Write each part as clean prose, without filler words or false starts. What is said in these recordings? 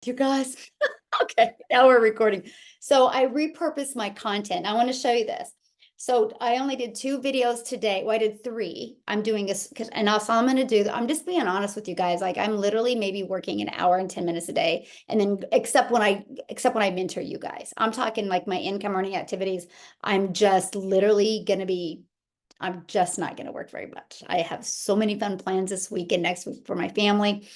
you guys. Okay, now we're recording. So I repurposed my content. I want to show you this. So I only did 2 videos today. Well, I did 3. I'm doing this because, and also I'm going to do, I'm just being honest with you guys. Like I'm literally maybe working an hour and 10 minutes a day. And then except when I mentor you guys, I'm talking like my income earning activities. I'm just literally going to be I'm just not going to work very much. I have so many fun plans this week and next week for my family.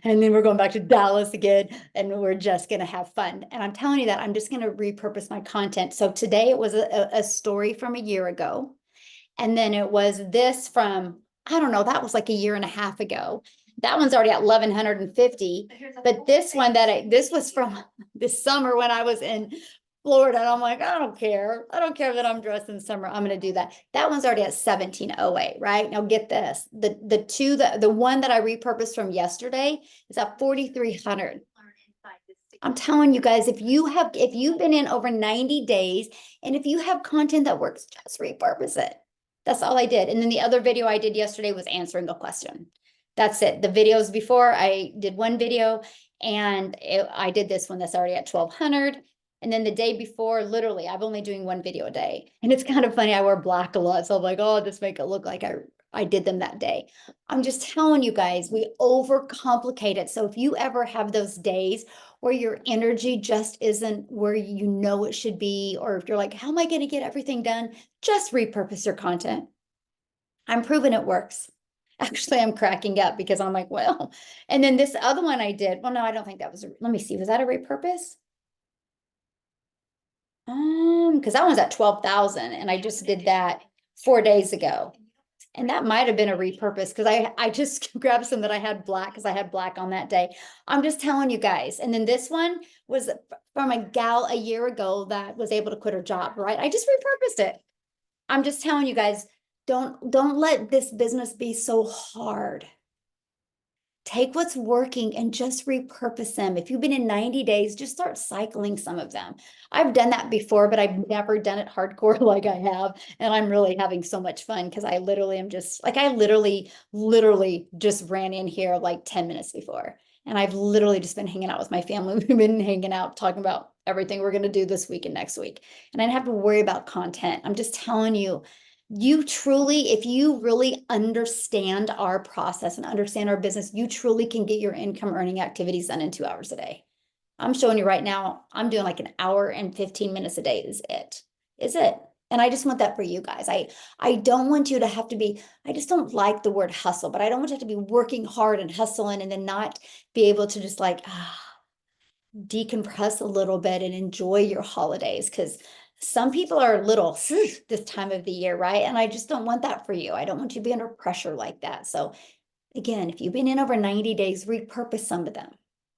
And then we're going back to Dallas again, and we're just going to have fun. And I'm telling you that I'm just going to repurpose my content. So today it was a story from a year ago. And then it was this from, I don't know, that was like a year and a half ago. That one's already at 1,150. But this one this was from this summer when I was in Florida. And I'm like, I don't care. I don't care that I'm dressed in summer. I'm going to do that. That one's already at 1708, right? Now get this. The one that I repurposed from yesterday is at 4,300. I'm telling you guys, if you've been in over 90 days and if you have content that works, just repurpose it. That's all I did. And then the other video I did yesterday was answering a question. That's it. The videos before I did one video and I did this one that's already at 1,200. And then the day before, literally, I'm only doing 1 video a day. And it's kind of funny. I wear black a lot. So I'm like, oh, just make it look like I did them that day. I'm just telling you guys, we overcomplicate it. So if you ever have those days where your energy just isn't where you know it should be, or if you're like, how am I going to get everything done? Just repurpose your content. I'm proving it works. Actually, I'm cracking up because I'm like, well, and then this other one I did. Well, no, I don't think that was, let me see. Was that a repurpose? Because that one's at 12,000 and I just did that 4 days ago. And that might have been a repurpose because I just grabbed some that I had black because I had black on that day. I'm just telling you guys. And then this one was from a gal a year ago that was able to quit her job, right? I just repurposed it. I'm just telling you guys, don't let this business be so hard. Take what's working and just repurpose them. If you've been in 90 days, just start cycling some of them. I've done that before, but I've never done it hardcore like I have. And I'm really having so much fun because I literally am just like, I literally just ran in here like 10 minutes before. And I've literally just been hanging out with my family. We've been hanging out, talking about everything we're going to do this week and next week. And I didn't have to worry about content. I'm just telling you, you truly, if you really understand our process and understand our business, you truly can get your income earning activities done in 2 hours a day. I'm showing you right now, I'm doing like an hour and 15 minutes a day is it. And I just want that for you guys. I don't want you to have to be, I just don't like the word hustle, but I don't want you to have to be working hard and hustling and then not be able to just like decompress a little bit and enjoy your holidays. Because some people are a little this time of the year, right? And I just don't want that for you. I don't want you to be under pressure like that. So again, if you've been in over 90 days, repurpose some of them,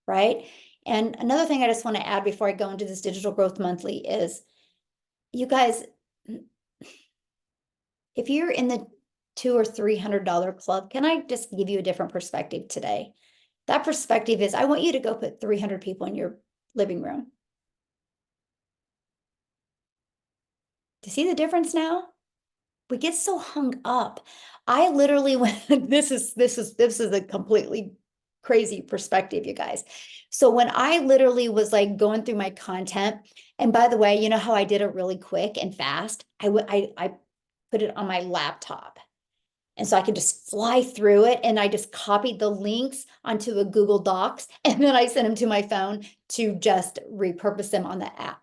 right? And another thing I just want to add before I go into this Digital Growth Monthly is, you guys, if you're in the $200 or $300 club, can I just give you a different perspective today? That perspective is, I want you to go put 300 people in your living room. Do you see the difference now? We get so hung up. I literally went, this is a completely crazy perspective, you guys. So when I literally was like going through my content, and by the way, you know how I did it really quick and fast? I put it on my laptop. And so I could just fly through it. And I just copied the links onto a Google Docs. And then I sent them to my phone to just repurpose them on the app.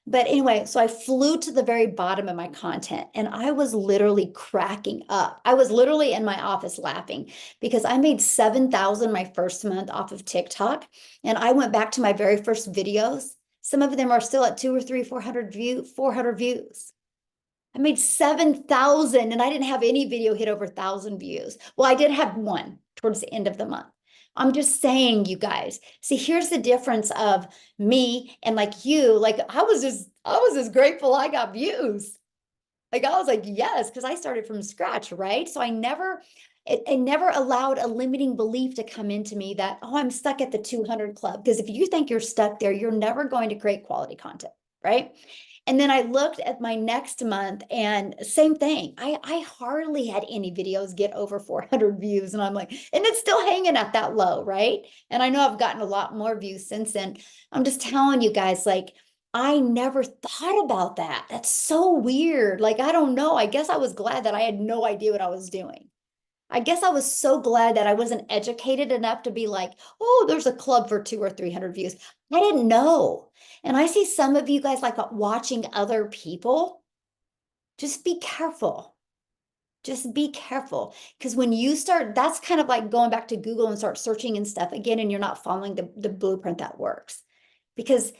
But anyway, so I flew to the very bottom of my content and I was literally cracking up. I was literally in my office laughing because I made 7,000 my first month off of TikTok. And I went back to my very first videos. Some of them are still at 2 or 3, 400 views. I made 7,000 and I didn't have any video hit over 1,000 views. Well, I did have one towards the end of the month. I'm just saying, you guys, see, here's the difference of me and like you, like I was just grateful I got views. Like I was like, yes, because I started from scratch, right? So I never allowed a limiting belief to come into me that, oh, I'm stuck at the 200 club. Because if you think you're stuck there, you're never going to create quality content, right? And then I looked at my next month and same thing. I hardly had any videos get over 400 views. And I'm like, and it's still hanging at that low, right? And I know I've gotten a lot more views since then. I'm just telling you guys, like, I never thought about that. That's so weird. Like, I don't know. I guess I was glad that I had no idea what I was doing. I guess I was so glad that I wasn't educated enough to be like, oh, there's a club for 200 or 300 views. I didn't know. And I see some of you guys like watching other people. Just be careful. Just be careful. Because when you start, that's kind of like going back to Google and start searching and stuff again, and you're not following the blueprint that works. Because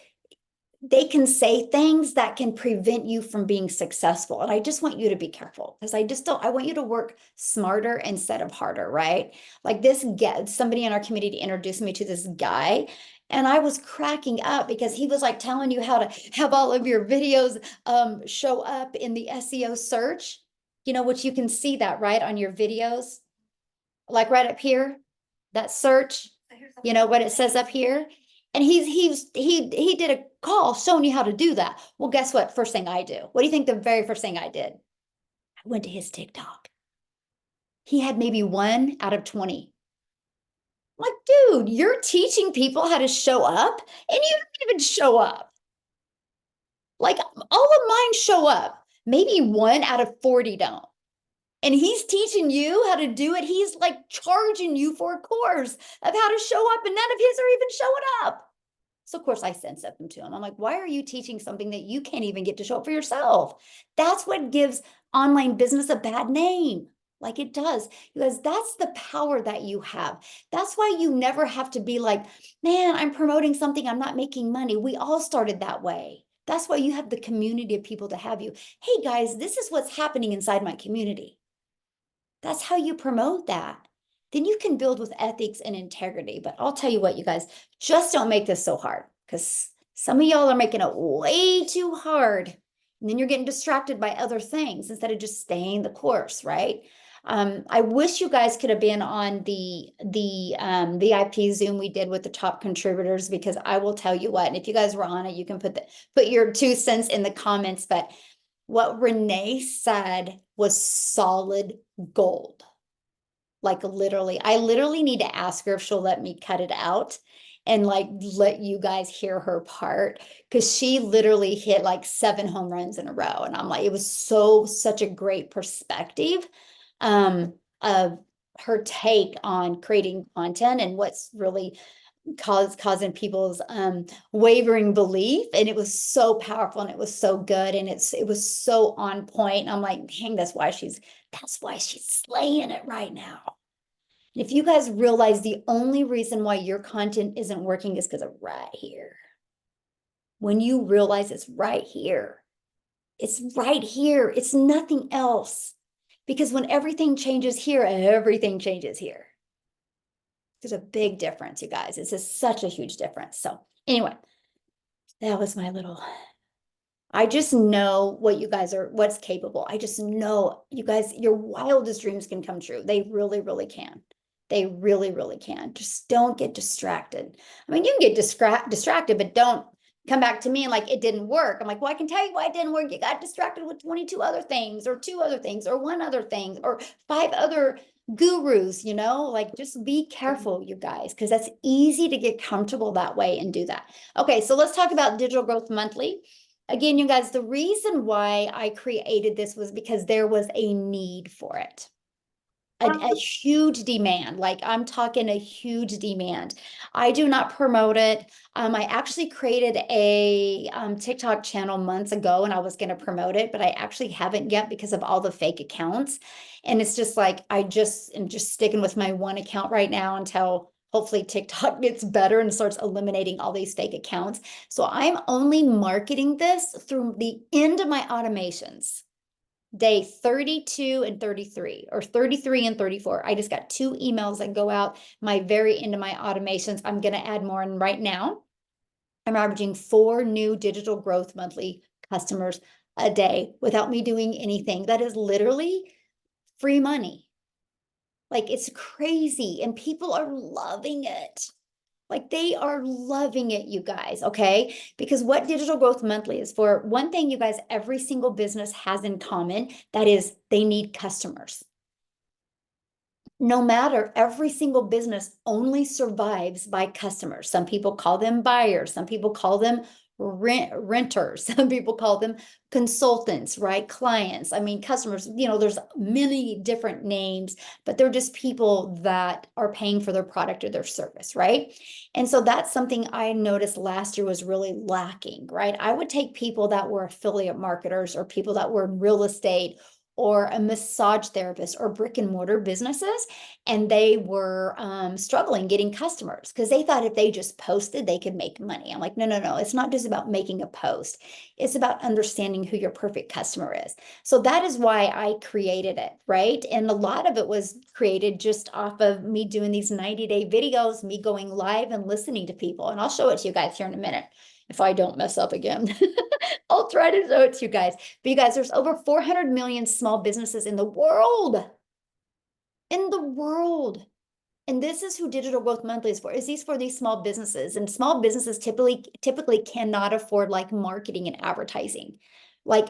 they can say things that can prevent you from being successful. And I just want you to be careful because I want you to work smarter instead of harder, right? Like somebody in our community introduced me to this guy and I was cracking up because he was like telling you how to have all of your videos show up in the SEO search, which you can see that right on your videos, like right up here, that search, what it says up here. And he did a call showing you how to do that. Well, guess what? First thing I do. What do you think the very first thing I did? I went to his TikTok. He had maybe 1 out of 20. I'm like, dude, you're teaching people how to show up and you don't even show up. Like all of mine show up. Maybe 1 out of 40 don't. And he's teaching you how to do it. He's like charging you for a course of how to show up, and none of his are even showing up. So of course I sent something to him. I'm like, why are you teaching something that you can't even get to show up for yourself? That's what gives online business a bad name. Like it does, because that's the power that you have. That's why you never have to be like, man, I'm promoting something, I'm not making money. We all started that way. That's why you have the community of people to have you. Hey guys, this is what's happening inside my community. That's how you promote that. Then you can build with ethics and integrity. But I'll tell you what, you guys, just don't make this so hard because some of y'all are making it way too hard. And then you're getting distracted by other things instead of just staying the course, right? I wish you guys could have been on the VIP Zoom we did with the top contributors, because I will tell you what, and if you guys were on it, you can put your 2 cents in the comments, but what Renee said was solid gold. Like literally, I literally need to ask her if she'll let me cut it out and like let you guys hear her part, because she literally hit like 7 home runs in a row. And I'm like, it was such a great perspective of her take on creating content and what's really causing people's wavering belief. And it was so powerful and it was so good and it was so on point. I'm like, dang, that's why she's slaying it right now. And if you guys realize the only reason why your content isn't working is because of right here. When you realize it's right here, it's nothing else. Because when everything changes here, everything changes here. There's a big difference, you guys. It's just such a huge difference. So anyway, that was my little, I just know what's capable. I just know you guys, your wildest dreams can come true. They really, really can. They really, really can. Just don't get distracted. I mean, you can get distracted, but don't come back to me and like, it didn't work. I'm like, well, I can tell you why it didn't work. You got distracted with 22 other things or 2 other things or 1 other thing or 5 other gurus, like just be careful, you guys, because that's easy to get comfortable that way and do that. Okay, so let's talk about Digital Growth Monthly. Again, you guys, the reason why I created this was because there was a need for it. A huge demand, like I'm talking a huge demand. I do not promote it. I actually created a TikTok channel months ago and I was going to promote it, but I actually haven't yet because of all the fake accounts. And it's just like, I just am just sticking with my one account right now until hopefully TikTok gets better and starts eliminating all these fake accounts. So I'm only marketing this through the end of my automations. Day 32 and 33 or 33 and 34. I just got 2 emails that go out my very end of my automations. I'm going to add more in right now. I'm averaging 4 new Digital Growth Monthly customers a day without me doing anything. That is literally free money. Like it's crazy and people are loving it. Like they are loving it, you guys, okay? Because what Digital Growth Monthly is for, one thing you guys, every single business has in common, that is they need customers. No matter, every single business only survives by customers. Some people call them buyers, some people call them renters, some people call them consultants, right? Clients. I mean, customers, there's many different names, but they're just people that are paying for their product or their service, right? And so that's something I noticed last year was really lacking, right? I would take people that were affiliate marketers or people that were in real estate or a massage therapist or brick and mortar businesses, and they were struggling getting customers because they thought if they just posted, they could make money. I'm like, no, no, no. It's not just about making a post. It's about understanding who your perfect customer is. So that is why I created it, right? And a lot of it was created just off of me doing these 90-day videos, me going live and listening to people. And I'll show it to you guys here in a minute if I don't mess up again. I'll try to show it to you guys. But you guys, there's over 400 million small businesses in the world. In the world. And this is who Digital Growth Monthly is for. Is these for these small businesses? And small businesses typically cannot afford like marketing and advertising. Like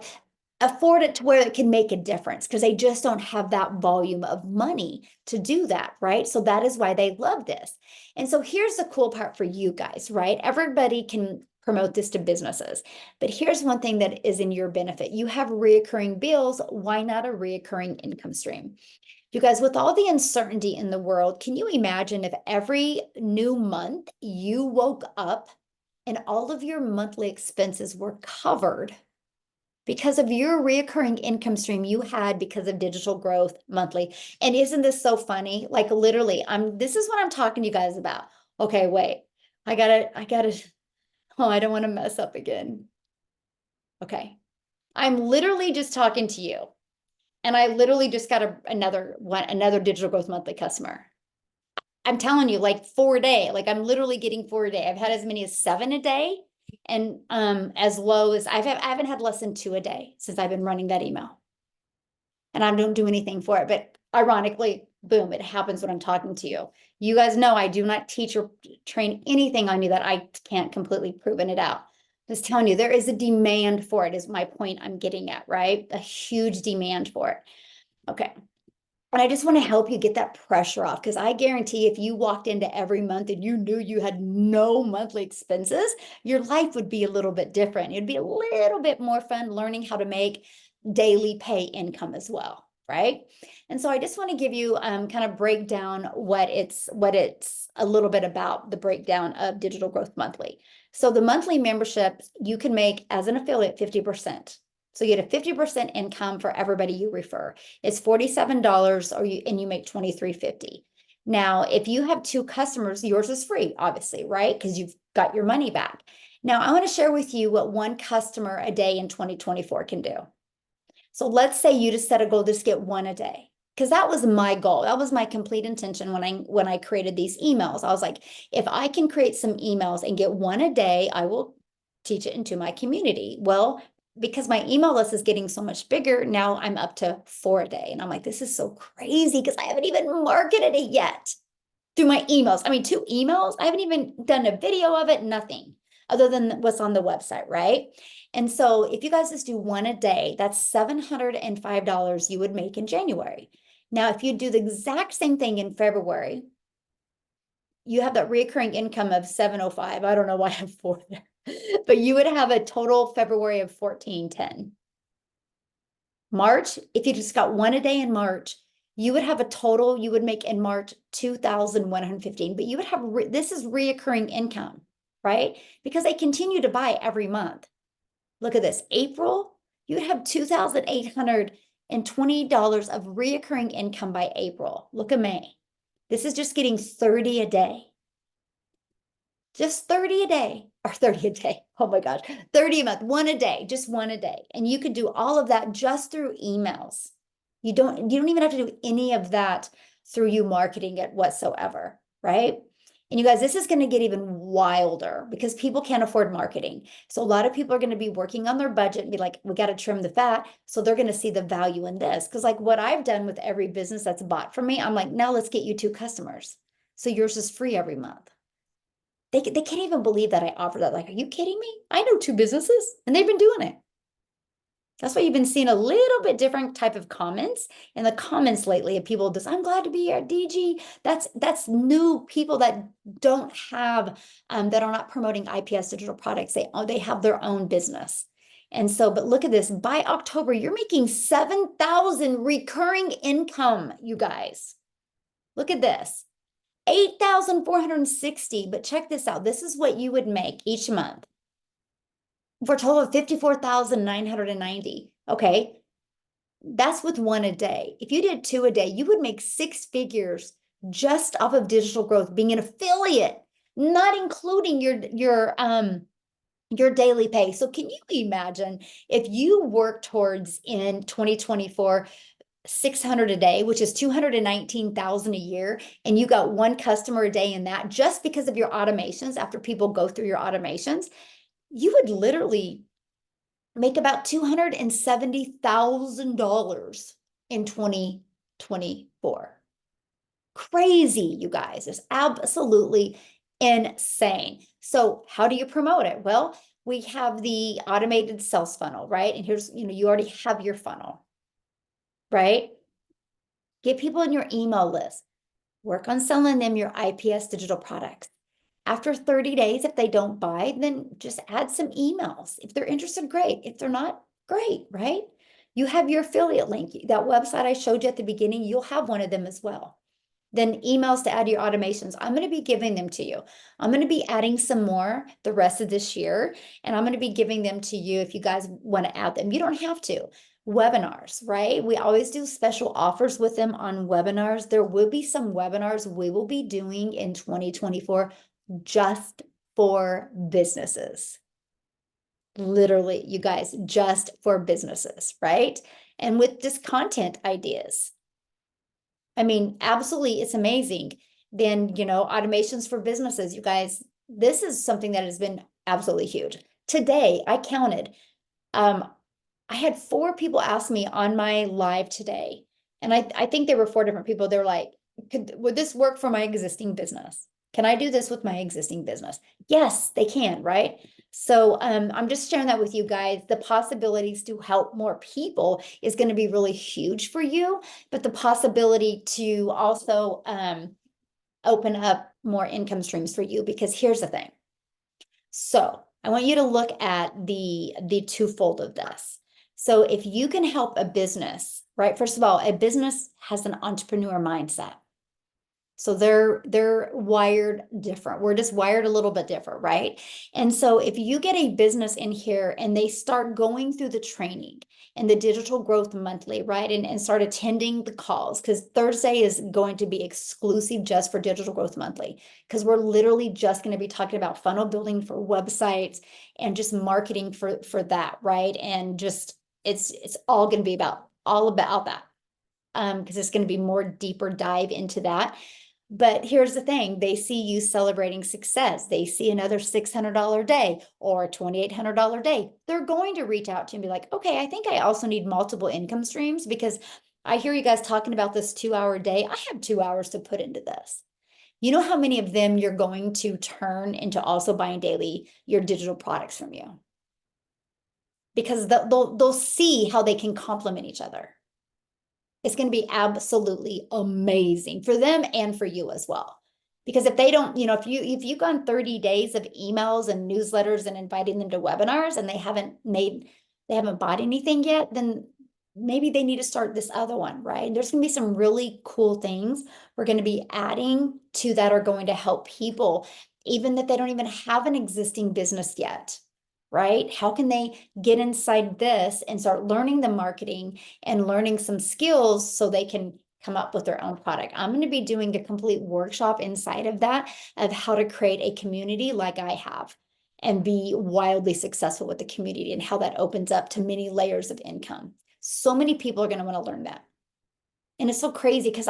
afford it to where it can make a difference because they just don't have that volume of money to do that, right? So that is why they love this. And so here's the cool part for you guys, right? Everybody can promote this to businesses, but here's one thing that is in your benefit. You have reoccurring bills. Why not a reoccurring income stream? You guys, with all the uncertainty in the world, can you imagine if every new month you woke up and all of your monthly expenses were covered because of your reoccurring income stream you had because of Digital Growth Monthly? And isn't this so funny? Like literally, this is what I'm talking to you guys about. Okay, wait. I gotta, oh, I don't want to mess up again. Okay. I'm literally just talking to you. And I literally just got another Digital Growth Monthly customer. I'm telling you, like 4 a day, like I'm literally getting 4 a day. I've had as many as 7 a day, and as low as I haven't had less than 2 a day since I've been running that email. And I don't do anything for it, but ironically, boom, it happens when I'm talking to you. You guys know I do not teach or train anything on you that I can't completely proven it out. Just telling you, there is a demand for it, is my point I'm getting at, right? A huge demand for it. Okay. And I just want to help you get that pressure off, because I guarantee if you walked into every month and you knew you had no monthly expenses, your life would be a little bit different. It'd be a little bit more fun learning how to make daily pay income as well, right? And so I just want to give you kind of break down what it's a little bit about the breakdown of Digital Growth Monthly. So the monthly membership, you can make as an affiliate 50%. So you get a 50% income for everybody you refer. It's $47 and you make $23.50. Now, if you have 2 customers, yours is free, obviously, right? Because you've got your money back. Now, I want to share with you what 1 customer a day in 2024 can do. So let's say you just set a goal, just get 1 a day. Because that was my goal. That was my complete intention when I created these emails. I was like, if I can create some emails and get 1 a day, I will teach it into my community. Well, because my email list is getting so much bigger, now I'm up to 4 a day. And I'm like, this is so crazy because I haven't even marketed it yet through my emails. I mean, 2 emails. I haven't even done a video of it, nothing other than what's on the website, right? And so if you guys just do 1 a day, that's $705 you would make in January. Now, if you do the exact same thing in February, you have that recurring income of 705. I don't know why I have 4 there, but you would have a total February of 1410. March, if you just got 1 a day in March, you would have a total you would make in March 2,115. But you would have this is reoccurring income, right? Because they continue to buy every month. Look at this. April, you would have $2,820 of reoccurring income by April. Look at May. This is just getting 30 a day. Just 30 a day, or 30 a day. Oh my gosh, 30 a month, 1 a day, just 1 a day. And you could do all of that just through emails. You don't even have to do any of that through you marketing it whatsoever, right? And you guys, this is going to get even wilder because people can't afford marketing. So a lot of people are going to be working on their budget and be like, we got to trim the fat. So they're going to see the value in this. Because like what I've done with every business that's bought from me, I'm like, now let's get you 2 customers. So yours is free every month. They can't even believe that I offer that. Like, are you kidding me? I know 2 businesses and they've been doing it. That's why you've been seeing a little bit different type of comments in the comments lately of people just, I'm glad to be here at DG. That's new people that don't have, that are not promoting IPS digital products. They have their own business. And so, but look at this, by October, you're making 7,000 recurring income, you guys. Look at this, 8,460, but check this out. This is what you would make each month for a total of 54,990. Okay. That's with 1 a day. If you did 2 a day, you would make 6 figures just off of digital growth, being an affiliate, not including your daily pay. So can you imagine if you work towards in 2024 600 a day, which is 219,000 a year, and you got 1 customer a day in that just because of your automations, after people go through your automations, you would literally make about $270,000 in 2024. Crazy, you guys. It's absolutely insane. So how do you promote it? Well, we have the automated sales funnel, right? And here's, you already have your funnel, right? Get people in your email list. Work on selling them your IPS digital products. After 30 days, if they don't buy, then just add some emails. If they're interested, great. If they're not, great, right? You have your affiliate link. That website I showed you at the beginning, you'll have one of them as well. Then emails to add your automations. I'm going to be giving them to you. I'm going to be adding some more the rest of this year, and I'm going to be giving them to you if you guys want to add them. You don't have to. Webinars, right? We always do special offers with them on webinars. There will be some webinars we will be doing in 2024 just for businesses. Literally, you guys, just for businesses, right? And with just content ideas. I mean, absolutely, it's amazing. Then, automations for businesses, you guys, this is something that has been absolutely huge. Today, I counted, I had 4 people ask me on my live today, and I think there were 4 different people. They're like, would this work for my existing business? Can I do this with my existing business? Yes, they can, right? So I'm just sharing that with you guys. The possibilities to help more people is going to be really huge for you, but the possibility to also open up more income streams for you, because here's the thing. So I want you to look at the twofold of this. So if you can help a business, right? First of all, a business has an entrepreneur mindset. So they're wired different. We're just wired a little bit different, right? And so if you get a business in here and they start going through the training and the digital growth monthly, right? And start attending the calls, because Thursday is going to be exclusive just for digital growth monthly, because we're literally just going to be talking about funnel building for websites and just marketing for that, right? And just it's all going to be all about that. Because it's going to be more deeper dive into that. But here's the thing, they see you celebrating success. They see another $600 day or a $2,800 day. They're going to reach out to you and be like, okay, I think I also need multiple income streams, because I hear you guys talking about this 2-hour day. I have 2 hours to put into this. You know how many of them you're going to turn into also buying daily your digital products from you? Because they'll see how they can complement each other. It's going to be absolutely amazing for them and for you as well. Because if they don't, if you've gone 30 days of emails and newsletters and inviting them to webinars and they haven't bought anything yet, then maybe they need to start this other one, right? There's going to be some really cool things we're going to be adding to that are going to help people, even if they don't even have an existing business yet. Right? How can they get inside this and start learning the marketing and learning some skills so they can come up with their own product? I'm going to be doing a complete workshop inside of that, of how to create a community like I have and be wildly successful with the community, and how that opens up to many layers of income. So many people are going to want to learn that. And it's so crazy because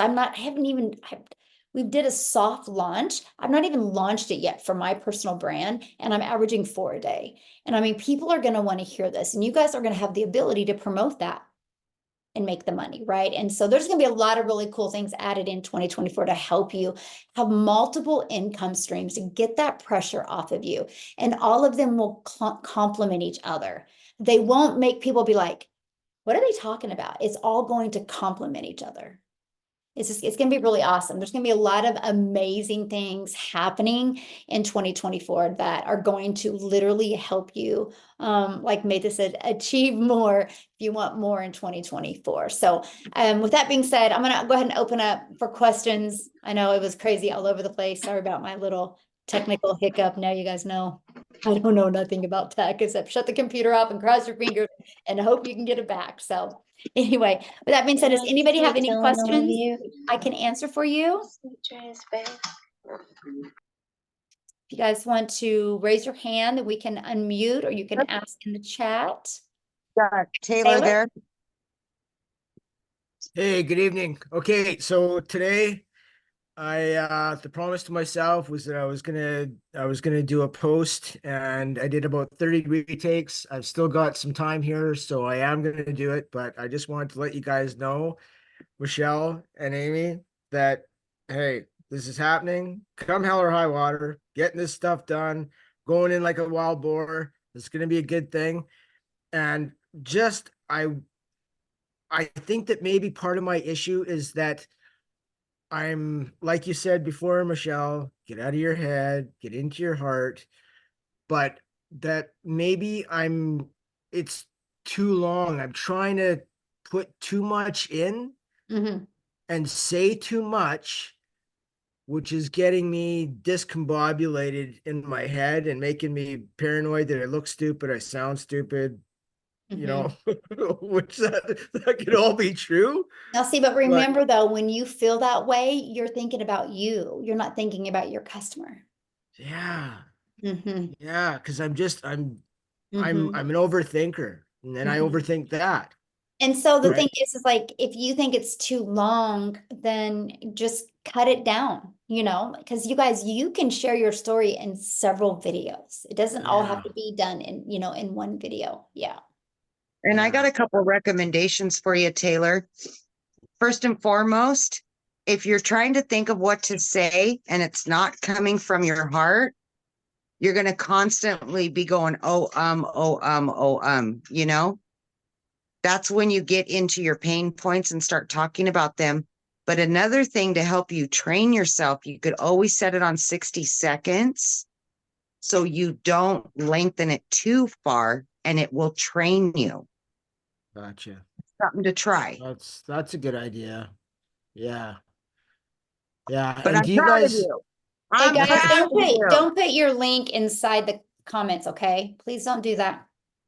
we did a soft launch. I've not even launched it yet for my personal brand, and I'm averaging 4 a day. And I mean, people are going to want to hear this, and you guys are going to have the ability to promote that and make the money, right? And so there's going to be a lot of really cool things added in 2024 to help you have multiple income streams to get that pressure off of you. And all of them will complement each other. They won't make people be like, what are they talking about? It's all going to complement each other. It's going to be really awesome. There's going to be a lot of amazing things happening in 2024 that are going to literally help you, like Maytha said, achieve more if you want more in 2024. So with that being said, I'm going to go ahead and open up for questions. I know it was crazy all over the place. Sorry about my little technical hiccup. Now you guys know I don't know nothing about tech except shut the computer off and cross your fingers and hope you can get it back. So anyway, with that being said, does anybody have any questions I can answer for you? If you guys want to raise your hand, then we can unmute, or you can ask in the chat. Got Taylor there. Hey, good evening. Okay, so today the promise to myself was that I was gonna do a post, and I did about 30 retakes. I've still got some time here, so I am gonna do it, but I just wanted to let you guys know, Michelle and Amy, that hey, this is happening. Come hell or high water, getting this stuff done, going in like a wild boar. It's gonna be a good thing. And just I think that maybe part of my issue is that I'm, like you said before, Michelle, get out of your head, get into your heart, but that maybe it's too long. I'm trying to put too much in and say too much, which is getting me discombobulated in my head and making me paranoid that I look stupid, I sound stupid, you know, which that could all be true. Now see, but remember though, when you feel that way, you're thinking about you. You're not thinking about your customer. Yeah. Yeah, because I'm an overthinker, and then I overthink that. And so the thing is like, if you think it's too long, then just cut it down, you know, because you guys, you can share your story in several videos. It doesn't all have to be done in, you know, in one video. Yeah. And I got a couple recommendations for you, Taylor. First and foremost, if you're trying to think of what to say and it's not coming from your heart, you're going to constantly be going, you know? That's when you get into your pain points and start talking about them. But another thing to help you train yourself, you could always set it on 60 seconds so you don't lengthen it too far, and it will train you. Gotcha. Something to try. That's a good idea. Yeah. Yeah. But and I'm proud of you. Hey guys, don't put your link inside the comments, okay? Please don't do that.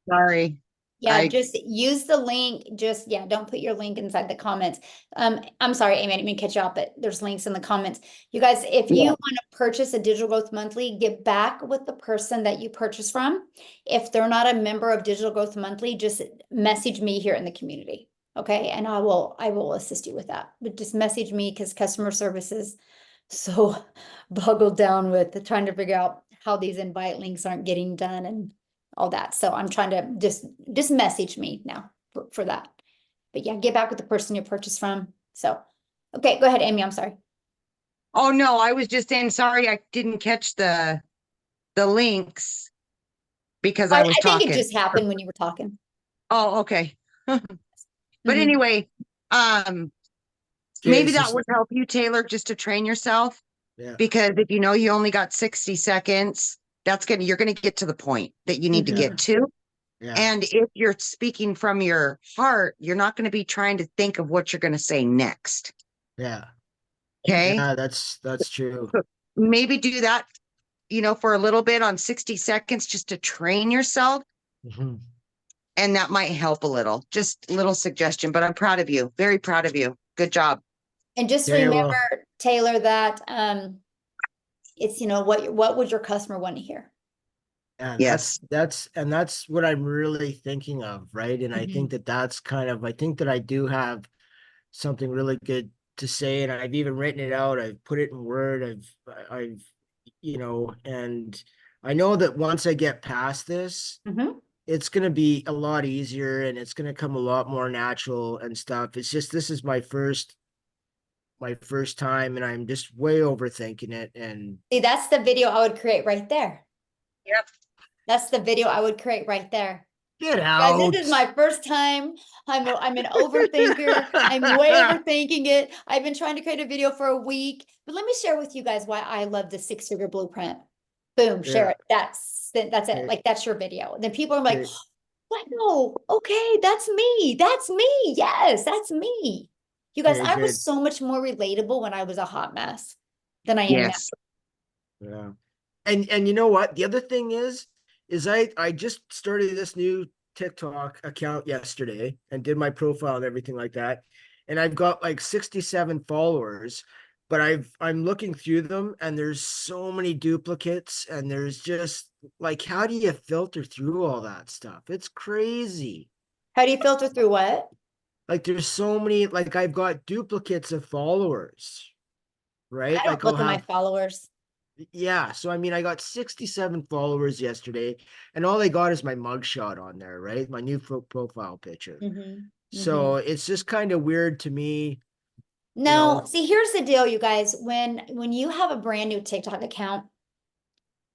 Sorry. Yeah, just use the link. Don't put your link inside the comments. I'm sorry, Amy, I didn't mean to catch you off, but there's links in the comments. You guys, if you want to purchase a Digital Growth Monthly, get back with the person that you purchase from. If they're not a member of Digital Growth Monthly, just message me here in the community. Okay, and I will assist you with that. But just message me, because customer service is so boggled down with trying to figure out how these invite links aren't getting done and all that. So I'm trying to just message me now for that. But yeah, get back with the person you purchased from. So, okay, go ahead, Amy. I'm sorry. Oh no, I was just saying, sorry, I didn't catch the links because I was talking. I think it just happened when you were talking. Oh, okay. But anyway, maybe that would help you, Taylor, just to train yourself. Yeah. Because if you know you only got 60 seconds, you're gonna get to the point that you need to get to. Yeah. And if you're speaking from your heart, you're not going to be trying to think of what you're going to say next. Yeah. Okay. Yeah, that's true. Maybe do that, you know, for a little bit on 60 seconds just to train yourself. And that might help a little. Just a little suggestion, but I'm proud of you. Very proud of you. Good job. And just remember, Taylor, that it's, you know, what would your customer want to hear? And that's what I'm really thinking of, right? And I think that's I think that I do have something really good to say, and I've even written it out. I've put it in Word. I've, you know, and I know that once I get past this, it's going to be a lot easier and it's going to come a lot more natural and stuff. It's just, this is my first time and I'm just way overthinking it. And See, that's the video I would create right there. Yep. That's the video I would create right there. get Guys, out. this is my first time. I'm an overthinker. I'm way overthinking it. I've been trying to create a video for a week, but let me share with you guys why I love the six-figure blueprint. Boom, share Yeah. it. That's it. Okay. Like, that's your video. And then people are like, Okay. wow, okay, that's me. That's me. Yes, that's me. You guys, Okay, I good. was so much more relatable when I was a hot mess than I am now. Yes. Yeah. And you know what? The other thing is I just started this new TikTok account yesterday and did my profile and everything like that. And I've got like 67 followers, but I'm looking through them and there's so many duplicates and there's just like, how do you filter through all that stuff? It's crazy. How do you filter through what? Like there's so many, like I've got duplicates of followers, right? I don't Like I'll look at my have, followers. yeah. So I mean, I got 67 followers yesterday, and all they got is my mugshot on there, right? My new profile picture. Mhm, So mhm. it's just kind of weird to me, you No, know. see, here's the deal, you guys. When you have a brand new TikTok account,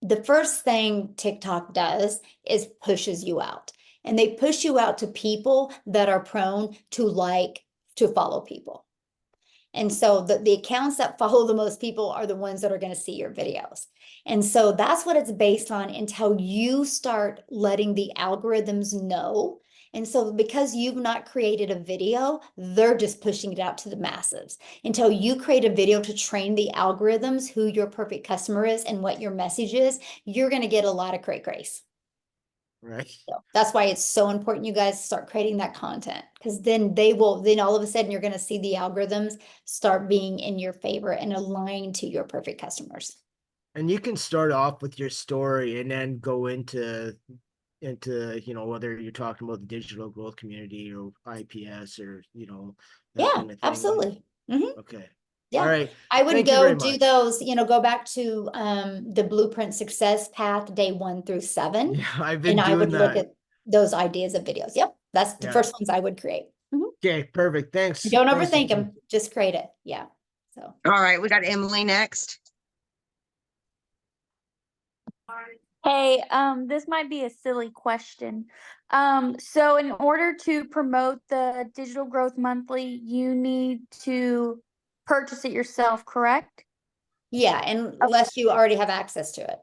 the first thing TikTok does is pushes you out. And they push you out to people that are prone to follow people. And so the accounts that follow the most people are the ones that are going to see your videos. And so that's what it's based on until you start letting the algorithms know. And so because you've not created a video, they're just pushing it out to the masses. Until you create a video to train the algorithms who your perfect customer is and what your message is, you're going to get a lot of grace. Right. So that's why it's so important you guys start creating that content, because then all of a sudden you're going to see the algorithms start being in your favor and aligned to your perfect customers. And you can start off with your story and then go into, whether you're talking about the digital growth community or IPS or, that Yeah, kind of thing. absolutely. Mhm. Okay. All Yeah, right. I would Thank you very go do much. those, go back to the blueprint success path day 1 through 7. Yeah, I've And been I would doing look that. at those ideas of videos. Yep, that's the Yeah. first ones I would create. Mhm. Okay, perfect. Thanks. Don't Thanks. overthink them, just create it. Yeah. So All right, we got Emily next. Hey, this might be a silly question. So in order to promote the Digital Growth Monthly, you need to purchase it yourself, correct? yeah, unless you already have access to it.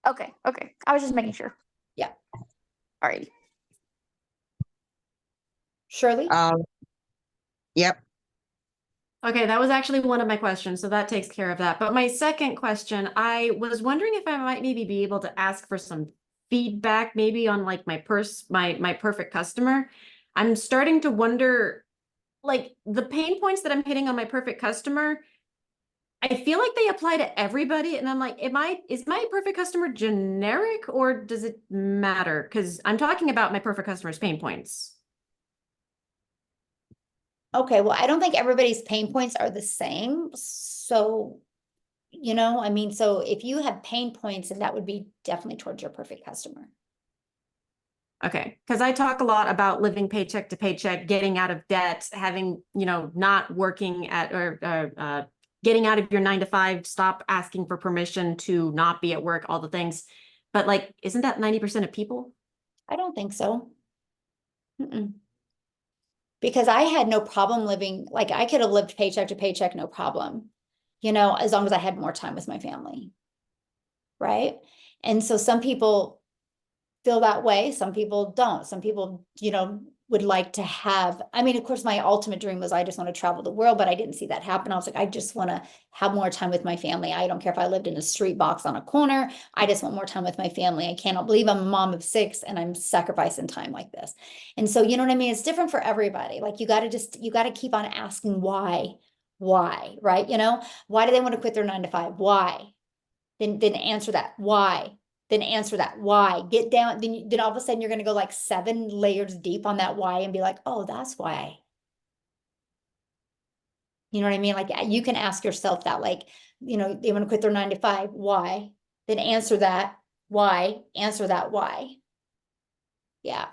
Okay, okay. I was just making sure. Yeah. All right. Shirley? Yep. Okay, that was actually one of my questions, so that takes care of that. But my second question, I was wondering if I might maybe be able to ask for some feedback, maybe on like my perfect customer. I'm starting to wonder, like the pain points that I'm hitting on my perfect customer, I feel like they apply to everybody, and I'm like, is my perfect customer generic or does it matter? Because I'm talking about my perfect customer's pain points. Okay, well, I don't think everybody's pain points are the same. So, so if you have pain points, then that would be definitely towards your perfect customer. Okay, because I talk a lot about living paycheck to paycheck, getting out of debt, having, not working at or getting out of your 9 to 5, stop asking for permission to not be at work, all the things. But like, isn't that 90% of people? I don't think so. Mm-mm. Because I had no problem living, like I could have lived paycheck to paycheck, no problem, as long as I had more time with my family. Right. And so some people feel that way. Some people don't. Some people, would like to have, of course, my ultimate dream was I just want to travel the world, but I didn't see that happen. I was like, I just want to have more time with my family. I don't care if I lived in a street box on a corner. I just want more time with my family. I cannot believe I'm a mom of 6 and I'm sacrificing time like this. And so, you know what I mean? It's different for everybody. Like you got to keep on asking why, right? Why do they want to quit their 9 to 5? Why? Then answer that. Why? Then answer that why. Get down, then all of a sudden you're going to go like 7 layers deep on that why and be like, oh, that's why. You know what I mean? Like you can ask yourself that, like, they want to quit their 9 to 5. Why? Then answer that why. Answer that why. Yeah.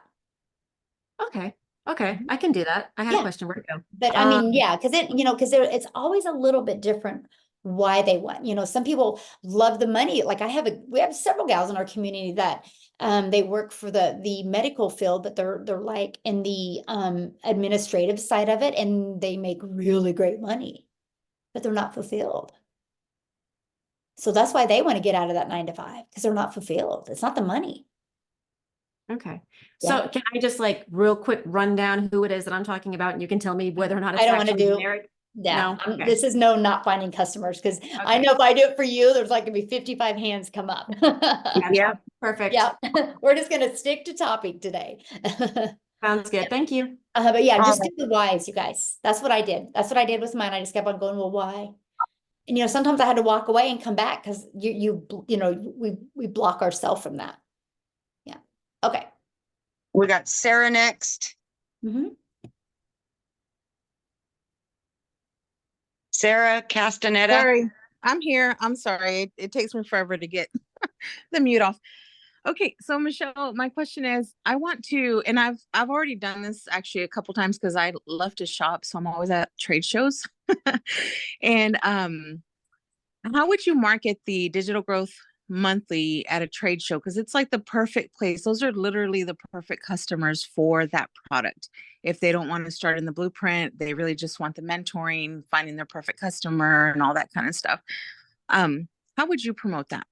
Okay. Okay. I can do that. I had Yeah. a question. Where'd it go? But I mean, yeah, because it's always a little bit different why they want, some people love the money. Like we have several gals in our community that they work for the medical field, but they're like in the administrative side of it, and they make really great money, but they're not fulfilled. So that's why they want to get out of that 9 to 5, because they're not fulfilled. It's not the money. Okay. Yeah. So can I just like real quick run down who it is that I'm talking about, and you can tell me whether or not it's I don't want to actually do. generic? Yeah, No? Okay. this is not finding customers, because I Okay. know if I do it for you, there's like gonna be 55 hands come up. Gotcha. Yeah. Perfect. Yeah, we're just gonna stick to topic today. Sounds good. Thank you. But yeah, just Alright. do the whys, you guys. That's what I did. That's what I did with mine. I just kept on going, well, why? And sometimes I had to walk away and come back, because we block ourselves from that. Yeah. Okay. We got Sarah next. Mhm. Sarah Castaneda. Sorry, I'm here. I'm sorry. It takes me forever to get the mute off. Okay, so Michelle, my question is, I want to, and I've already done this actually a couple times because I love to shop, so I'm always at trade shows. And how would you market the Digital Growth Monthly at a trade show? Because it's like the perfect place. Those are literally the perfect customers for that product. If they don't want to start in the blueprint, they really just want the mentoring, finding their perfect customer and all that kind of stuff. How would you promote that?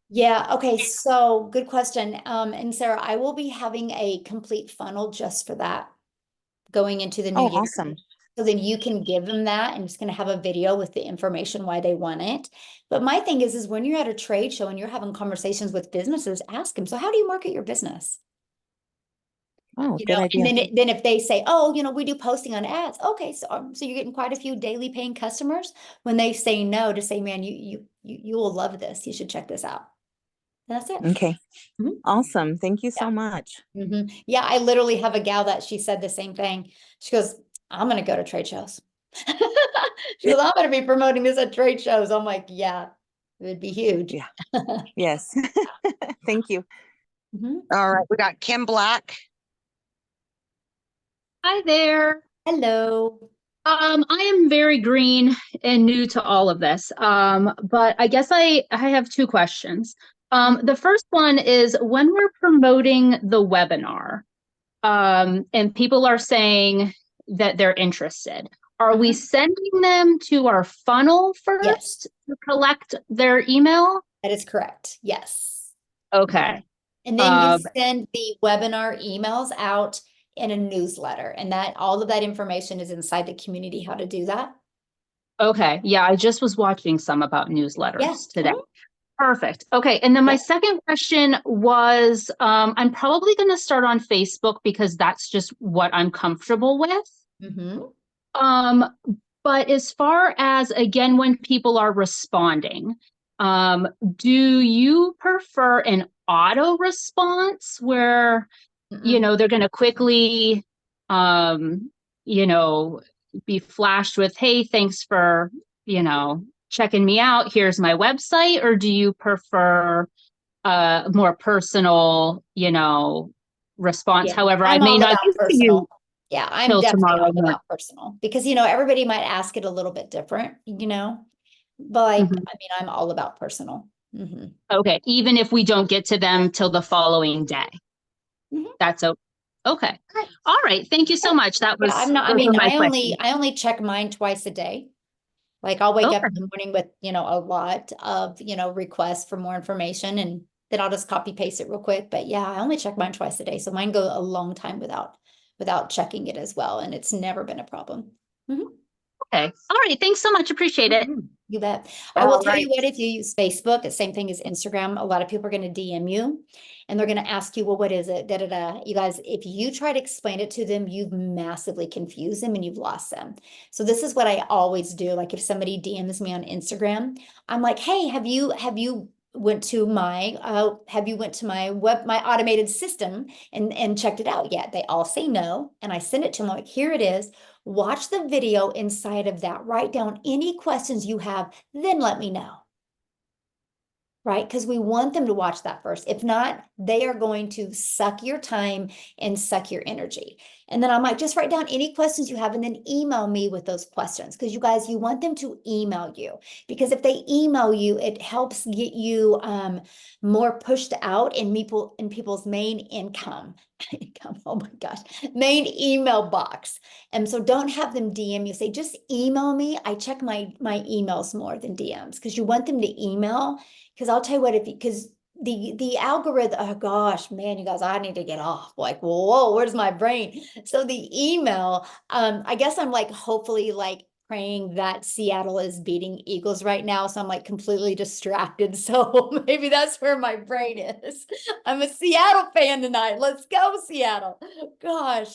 Yeah, okay, so good question. And Sarah, I will be having a complete funnel just for that going into the new Oh, year. awesome. So then you can give them that, and it's going to have a video with the information why they want it. But my thing is when you're at a trade show and you're having conversations with businesses, ask them, so how do you market your business? Oh, good idea. And then if they say, oh, we do posting on ads. Okay, so you're getting quite a few daily paying customers. When they say no, to say, man, you will love this. You should check this out. And that's it. Okay. Mhm. Awesome. Thank you so Yeah. much. Yeah, I literally have a gal that she said the same thing. She goes, I'm going to go to trade shows. She goes, I'm going to be promoting this at trade shows. I'm like, yeah, it would be huge. Yeah. Yes. Thank you. Mhm. All right, we got Kim Black. Hi there. Hello. I am very green and new to all of this. But I guess I have two questions. The first one is when we're promoting the webinar, and people are saying that they're interested, are we sending them to our funnel first to collect their email? That is correct. Yes. Okay. And then you send the webinar emails out in a newsletter, and that all of that information is inside the community, how to do that. Okay. Yeah, I just was watching some about newsletters Yeah. today. Perfect. Okay. And then my Yeah. second question was, I'm probably going to start on Facebook because that's just what I'm comfortable with. But as far as, again, when people are responding, do you prefer an auto response where, they're going to quickly, be flashed with, hey, thanks for, checking me out. Here's my website. Or do you prefer a more personal, response? Yeah, however, I I'm may all not about give to personal. you Yeah, I'm till definitely tomorrow all morning. about personal, because everybody might ask it a little bit different, but I mean, I'm all about personal. Okay, even if we don't get to them till the following day. Mhm. That's okay. Okay. All right. Thank you so much. That was, Yeah, I'm not, I those mean, were my I questions. only check mine twice a day. Like I'll wake up Okay. in the morning with, a lot of, requests for more information, and then I'll just copy paste it real quick. But yeah, I only check mine twice a day. So mine go a long time without checking it as well. And it's never been a problem. Okay. All right. Thanks so much. Appreciate it. You bet. I will All tell you right. what, if you use Facebook, the same thing as Instagram, a lot of people are going to DM you and they're going to ask you, well, what is it? Da, da, da. You guys, if you try to explain it to them, you've massively confused them and you've lost them. So this is what I always do. Like if somebody DMs me on Instagram, I'm like, hey, have you went to my my automated system and checked it out yet? They all say no. And I send it to them like, here it is. Watch the video inside of that. Write down any questions you have, then let me know. right? Because we want them to watch that first. If not, they are going to suck your time and suck your energy. And then I'm like, just write down any questions you have and then email me with those questions. Because you guys, you want them to email you. Because if they email you, it helps get you more pushed out in people's main income. Oh my gosh, main email box. And so don't have them DM you. Say, just email me. I check my emails more than DMs because you want them to email. Because I'll tell you what, because the algorithm, oh gosh, man, you guys, I need to get off. Like, whoa, where's my brain? So the email, I guess I'm like, hopefully like praying that Seattle is beating Eagles right now. So I'm like completely distracted. So maybe that's where my brain is. I'm a Seattle fan tonight. Let's go, Seattle. Gosh.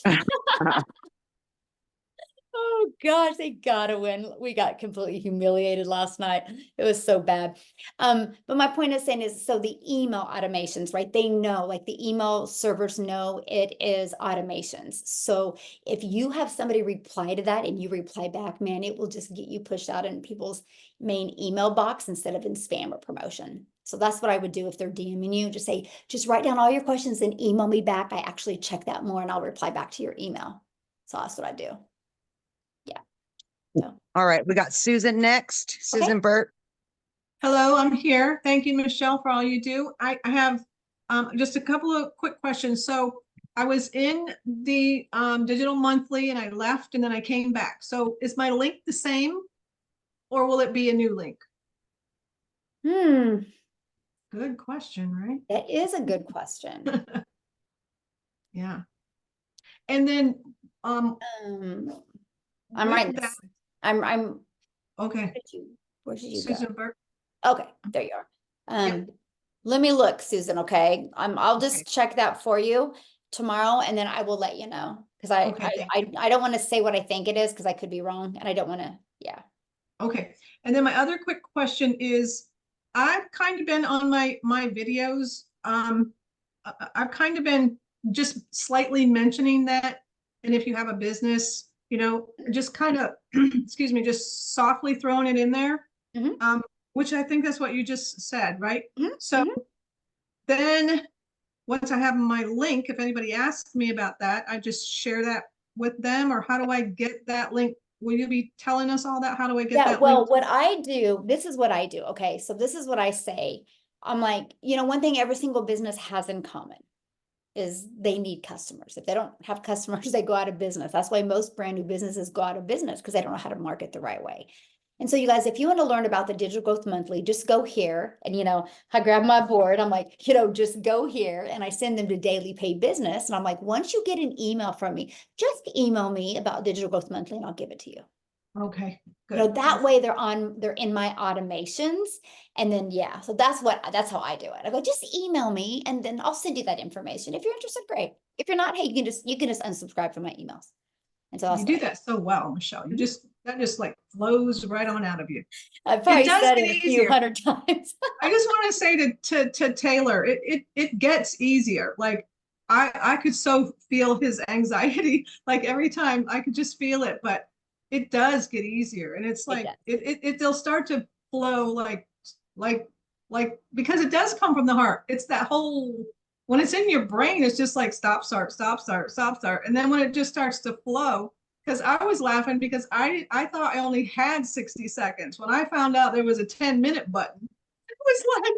Oh gosh, they gotta win. We got completely humiliated last night. It was so bad. But my point is saying is, so the email automations, right? They know, like the email servers know it is automations. So if you have somebody reply to that and you reply back, man, it will just get you pushed out in people's main email box instead of in spam or promotion. So that's what I would do if they're DMing you. Just say, just write down all your questions and email me back. I actually check that more and I'll reply back to your email. So that's what I do. So. All right, we got Susan next. Susan Burt. Hello, I'm here. Thank you, Michelle, for all you do. I have just a couple of quick questions. So I was in the Digital Monthly and I left and then I came back. So is my link the same or will it be a new link? Good question, right? That is a good question. Yeah. And then I'm with writing that- this. I'm okay. Where did you Susan go? Burt. Okay, there you are. Let me look, Susan, okay? I'll just Okay. check that for you tomorrow and then I will let you know. Because Okay, I don't want to say what I think it is because I could be wrong and I don't want to, yeah. Okay, and then my other quick question is, I've kind of been on my videos, I've kind of been just slightly mentioning that, and if you have a business, you know, just kind of, excuse me, just softly throwing it in there, Mhm. Which I think that's what you just said, right? Mhm, So then, once I have my link, if anybody asks me about that, I just share that with them, or how do I get that link? Will you be telling us all that? How do I get Yeah, that well, link? what I do, this is what I do. Okay, so this is what I say. I'm like, you know, one thing every single business has in common is they need customers. If they don't have customers, they go out of business. That's why most brand new businesses go out of business because they don't know how to market the right way. And so you guys, if you want to learn about the Digital Growth Monthly, just go here. And, you know, I grab my board. I'm like, you know, just go here. And I send them to Daily Paid Business. And I'm like, once you get an email from me, just email me about Digital Growth Monthly and I'll give it to you. Okay, You know, good. that way they're in my automations. And then, yeah, so that's how I do it. I go, just email me and then I'll send you that information. If you're interested, great. If you're not, hey, you can just unsubscribe from my emails. And so You do that so well, Michelle. You just, that just like flows right on out of you. I've probably does said get it a few easier. hundred times. I just want to say to Taylor, it gets easier. Like I could so feel his anxiety, like every time I could just feel it, but it does get easier. And it's like, they'll start to flow like, because it does come from the heart. It's that whole, when it's in your brain, it's just like stop, start, stop, start, stop, start. And then when it just starts to flow, because I was laughing because I thought I only had 60 seconds. When I found out there was a 10-minute button, it was like,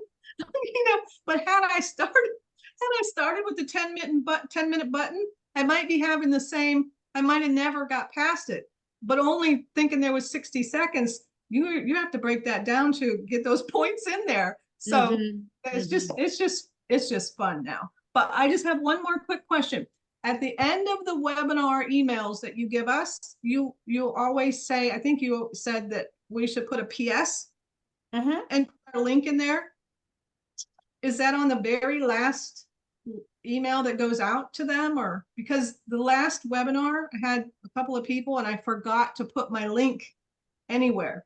you know, but had I started with the 10-minute button, I might be having the same, I might have never got past it, but only thinking there was 60 seconds. You have to break that down to get those points in there. So it's just fun now. But I just have one more quick question. At the end of the webinar emails that you give us, you always say, I think you said that we should put a PS and put a link in there. Is that on the very last email that goes out to them? Or because the last webinar I had a couple of people and I forgot to put my link anywhere.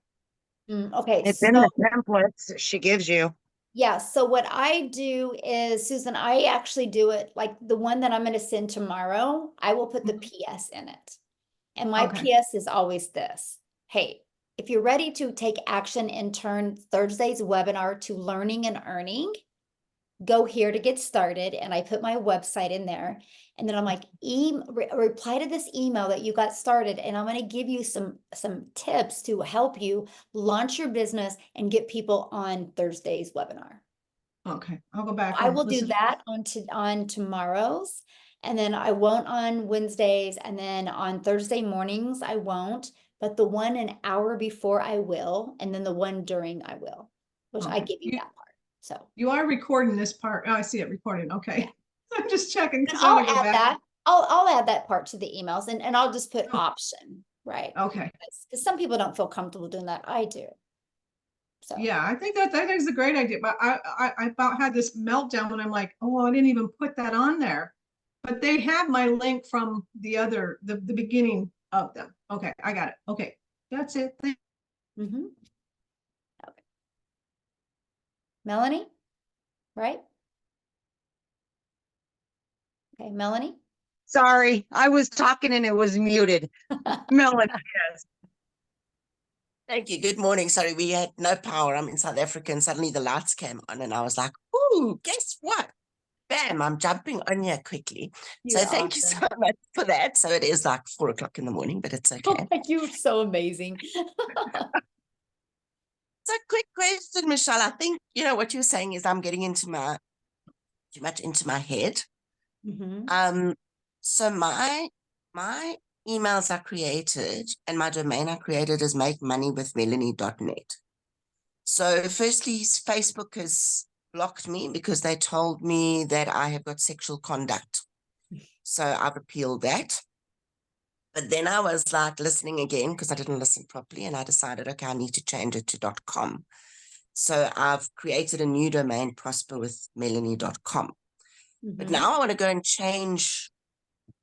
Okay. It's in the templates she gives you. Yeah, so what I do is, Susan, I actually do it like the one that I'm going to send tomorrow, I will put the PS in it. And my PS is always this. Hey, if you're ready to take action and turn Thursday's webinar to learning and earning, go here to get started. And I put my website in there. And then I'm like, reply to this email that you got started. And I'm going to give you some tips to help you launch your business and get people on Thursday's webinar. Okay, I'll go back. I and will do listen. that on tomorrow's, and then I won't on Wednesdays, and then on Thursday mornings I won't, but the one an hour before I will, and then the one during I will, which I Okay. give you that part. So You are recording this part. Oh, I see it recording. Okay. I'm just checking and because I I'll want to go add back. that. I'll add that part to the emails, and I'll just put Oh. option, right? Okay. Because some people don't feel comfortable doing that. I do. So Yeah, I think that is a great idea. But I about had this meltdown when I'm like, oh, I didn't even put that on there. But they have my link from the beginning of them. Okay, I got it. Okay, that's it. mhm. Okay. Melanie, right? Okay, Melanie. Sorry, I was talking and it was muted. Melanie, yes. Thank you. Good morning. Sorry, we had no power. I'm in South Africa and suddenly the lights came on and I was like, ooh, guess what? Bam, I'm jumping on here quickly. So You're thank you so awesome. much for that. So it is like 4 o'clock in the morning, but it's okay. You're so amazing. So quick question, Michelle. I think, you know, what you're saying is I'm getting too much into my head. Mhm. So my emails are created and my domain I created is makemoneywithmelanie.net. So firstly, Facebook has blocked me because they told me that I have got sexual conduct. So I've appealed that. But then I was like listening again because I didn't listen properly and I decided, okay, I need to change it to .com. So I've created a new domain, prosperwithmelanie.com. But Mhm. now I want to go and change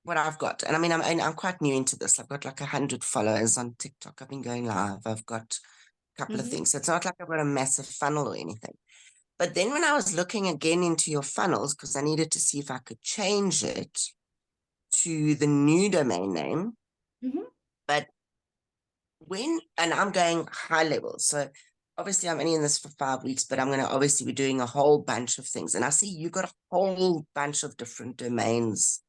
what I've got. And I mean, I'm quite new into this. I've got like 100 followers on TikTok. I've been going live. I've got a couple of Mhm. things. So it's not like I've got a massive funnel or anything. But then when I was looking again into your funnels, because I needed to see if I could change it to the new domain name, Mhm. but and I'm going high level. So obviously I'm only in this for 5 weeks, but I'm going to obviously be doing a whole bunch of things. And I see you got a whole bunch of different domains.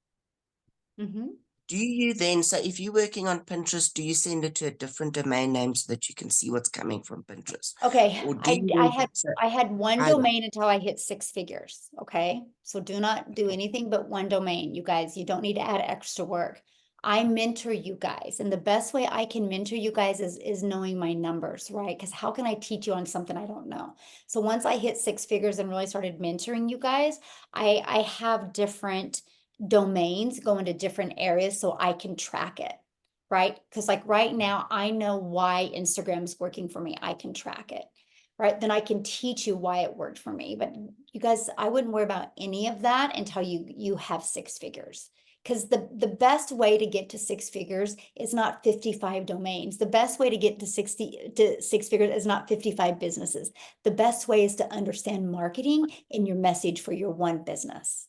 Mhm. Do you then, so if you're working on Pinterest, do you send it to a different domain name so that you can see what's coming from Pinterest? Okay, Or do you I had one high level? domain until I hit 6 figures. Okay, so do not do anything but one domain, you guys. You don't need to add extra work. I mentor you guys, and the best way I can mentor you guys is knowing my numbers, right? Because how can I teach you on something I don't know? So once I hit 6 figures and really started mentoring you guys, I have different domains going to different areas so I can track it, right? Because like right now, I know why Instagram's working for me. I can track it, right? Then I can teach you why it worked for me. But you guys, I wouldn't worry about any of that until you have 6 figures. Because the best way to get to 6 figures is not 55 domains. The best way to get to 6 figures is not 55 businesses. The best way is to understand marketing and your message for your one business.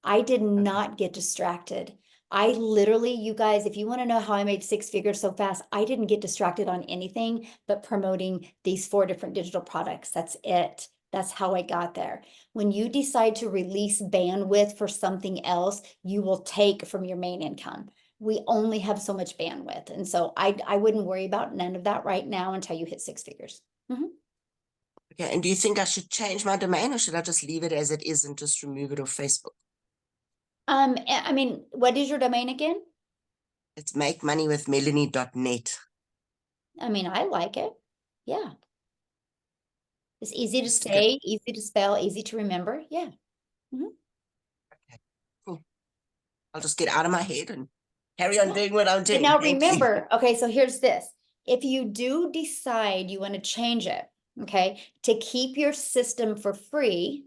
I did not get distracted. I literally, you guys, if you want to know how I made 6 figures so fast, I didn't get distracted on anything but promoting these 4 different digital products. That's it. That's how I got there. When you decide to release bandwidth for something else, you will take from your main income. We only have so much bandwidth. And so I wouldn't worry about none of that right now until you hit 6 figures. Okay, and do you think I should change my domain or should I just leave it as it is and just remove it off Facebook? I mean, what is your domain again? It's makemoneywithmelanie.net. I mean, I like it. Yeah. It's easy to Just to say, easy to spell, easy to remember. Yeah. Okay, cool. I'll just get out of my head and carry on doing what I'm And doing. now Thank you. remember, okay, so here's this. If you do decide you want to change it, okay, to keep your system for free,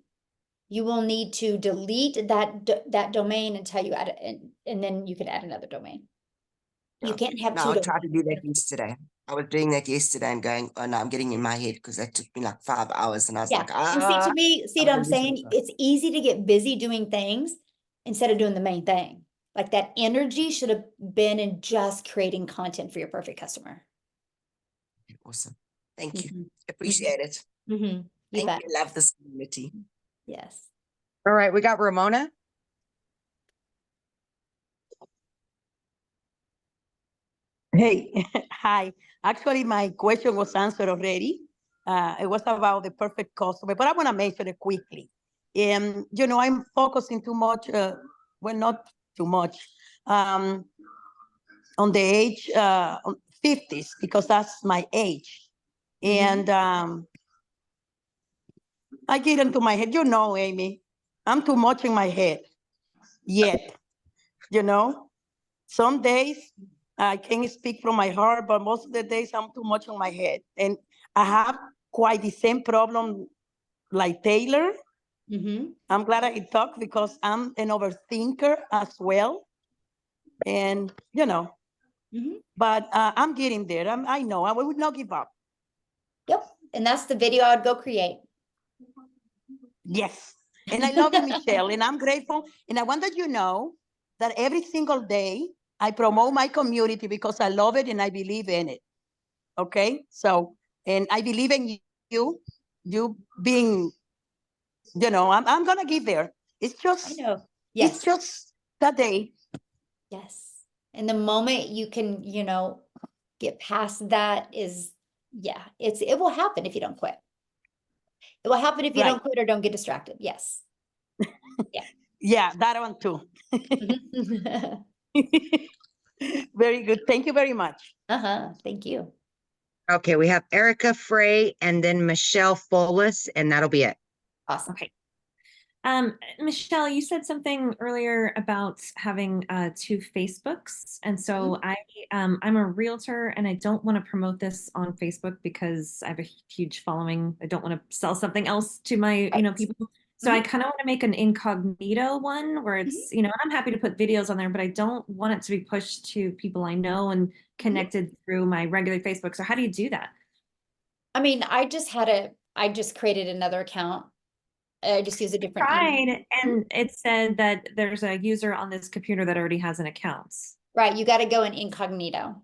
you will need to delete that domain until you add it, and then you can add another domain. You Yeah. can't have No, 2 I tried to do that domains. yesterday. I was doing that yesterday and going, oh no, I'm getting in my head because that took me like 5 hours and I was Yeah, like, and see, to me, see I'm what I'm gonna do saying? something. It's easy to get busy doing things instead of doing the main thing. Like that energy should have been in just creating content for your perfect customer. Awesome. Thank you. Mhm. Appreciate it. Mhm. You Thank bet. you. Love this community. Yes. All right, we got Ramona. Hey, hi. Actually, my question was answered already. It was about the perfect customer, but I want to mention it quickly. I'm focusing too much, well, not too much, on the age, 50s, because that's my age. And I get into my head, Amy, I'm too much in my head yet, Some days I can speak from my heart, but most of the days I'm too much on my head. And I have quite the same problem like Taylor. Mm-hmm. I'm glad I talked because I'm an overthinker as well. And, but I'm getting there. I know I would not give up. Yep. And that's the video I'd go create. Yes. And I love you, Michelle, and I'm grateful. And I want that you know that every single day I promote my community because I love it and I believe in it. Okay? So, and I believe in you being, I'm going to get there. It's I just, know. Yes. it's just that day. Yes. And the moment you can, get past that is, it will happen if you don't quit. It will happen if you Right. don't quit or don't get distracted. Yes. Yeah, that one too. Very good. Thank you very much. Thank you. Okay, we have Erica Frey and then Michelle Follis, and that'll be it. Awesome. Okay. Michelle, you said something earlier about having 2 Facebooks. And so I'm a realtor and I don't want to promote this on Facebook because I have a huge following. I don't want to sell something else to my, people. So I kind of want to make an incognito one where it's, I'm happy to put videos on there, but I don't want it to be pushed to people I know and connected through my regular Facebook. So how do you do that? I mean, I just created another account. I just use a different email. Tried, and it said that there's a user on this computer that already has an account. Right. You got to go in incognito.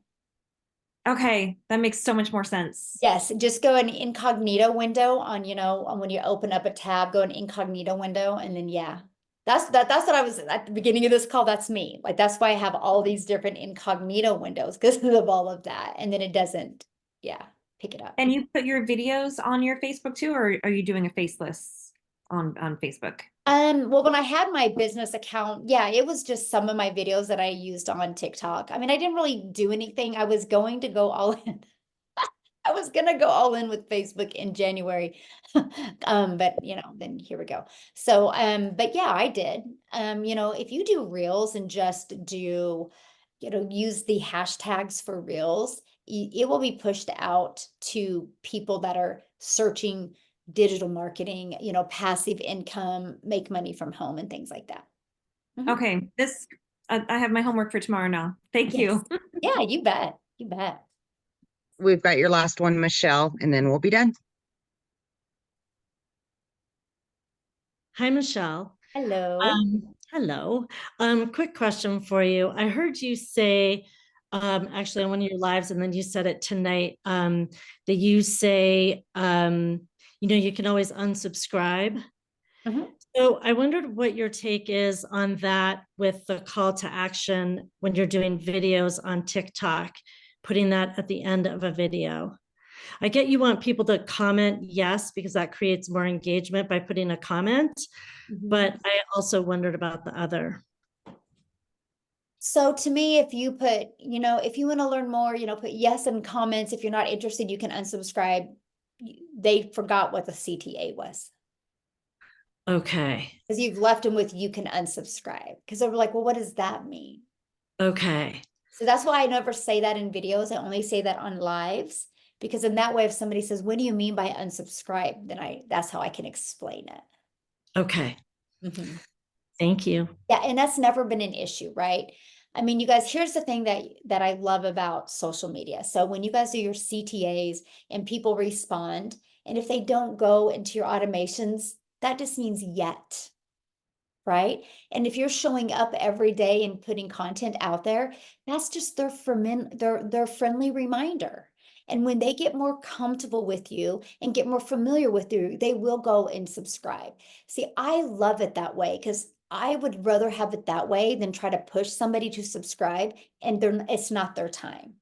Okay, that makes so much more sense. Yes. Just go in incognito window on, on when you open up a tab, go in incognito window. And then, that's what I was at the beginning of this call. That's me. Like, that's why I have all these different incognito windows because of all of that. And then it doesn't, pick it up. And you put your videos on your Facebook too, or are you doing a faceless on Facebook? Well, when I had my business account, it was just some of my videos that I used on TikTok. I mean, I didn't really do anything. I was going to go all in. I was gonna go all in with Facebook in January. But then here we go. So, but I did. If you do reels and just do, use the hashtags for reels, it will be pushed out to people that are searching digital marketing, passive income, make money from home and things like that. Okay, I have my homework for tomorrow now. Thank you. Yeah, you bet. You bet. We've got your last one, Michelle, and then we'll be done. Hi, Michelle. Hello. Hello. Quick question for you. I heard you say, actually on one of your lives, and then you said it tonight, that you say, you can always unsubscribe. So I wondered what your take is on that with the call to action when you're doing videos on TikTok, putting that at the end of a video. I get you want people to comment yes, because that creates more engagement by putting a comment, but I also wondered about the other. So to me, if you put, if you want to learn more, put yes in comments. If you're not interested, you can unsubscribe. They forgot what the CTA was. Okay. Because you've left them with, you can unsubscribe. Because they were like, well, what does that mean? Okay. So that's why I never say that in videos. I only say that on lives. Because in that way, if somebody says, what do you mean by unsubscribe? Then that's how I can explain it. Okay. Thank you. Yeah, and that's never been an issue, right? I mean, you guys, here's the thing that I love about social media. So when you guys do your CTAs and people respond, and if they don't go into your automations, that just means yet, right? And if you're showing up every day and putting content out there, that's just their friendly reminder. And when they get more comfortable with you and get more familiar with you, they will go and subscribe. See, I love it that way because I would rather have it that way than try to push somebody to subscribe and it's not their time.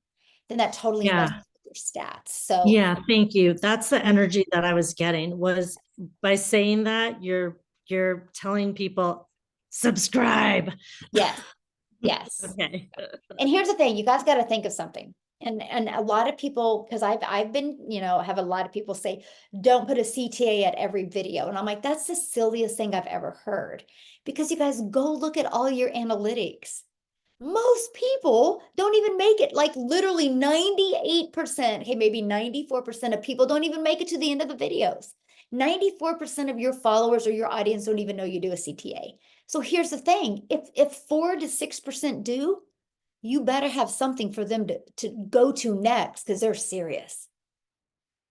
Then that totally Yeah. messes with their stats. So Yeah, thank you. That's the energy that I was getting, was by saying that you're telling people subscribe. yes, yes. Okay. And here's the thing, you guys got to think of something. And a lot of people, because I've been, have a lot of people say, don't put a CTA at every video. And I'm like, that's the silliest thing I've ever heard. Because you guys go look at all your analytics. Most people don't even make it, like literally 98%, okay, maybe 94% of people don't even make it to the end of the videos. 94% of your followers or your audience don't even know you do a CTA. So here's the thing, if 4 to 6% do, you better have something for them to go to next because they're serious.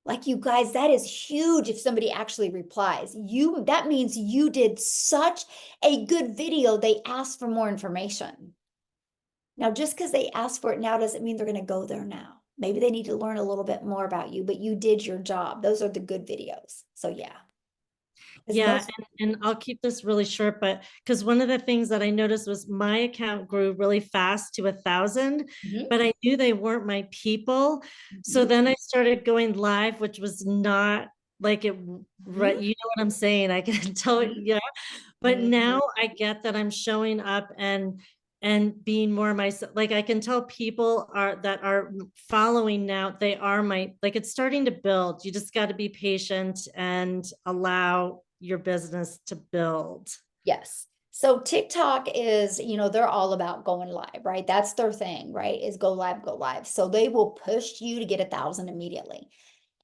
Like, you guys, that is huge if somebody actually replies. That means you did such a good video, they asked for more information. Now, just because they asked for it now doesn't mean they're going to go there now. Maybe they need to learn a little bit more about you, but you did your job. Those are the good videos. So yeah. Yeah, and I'll keep this really short, but because one of the things that I noticed was my account grew really fast to 1,000, but I knew they weren't my people. So then I started going live, which was not like it, right? You know what I'm saying? I can tell, yeah. But now I get that I'm showing up and being more myself. Like, I can tell people that are following now, they are like, it's starting to build. You just got to be patient and allow your business to build. Yes. So TikTok is, they're all about going live, right? That's their thing, right? Is go live, go live. So they will push you to get 1,000 immediately.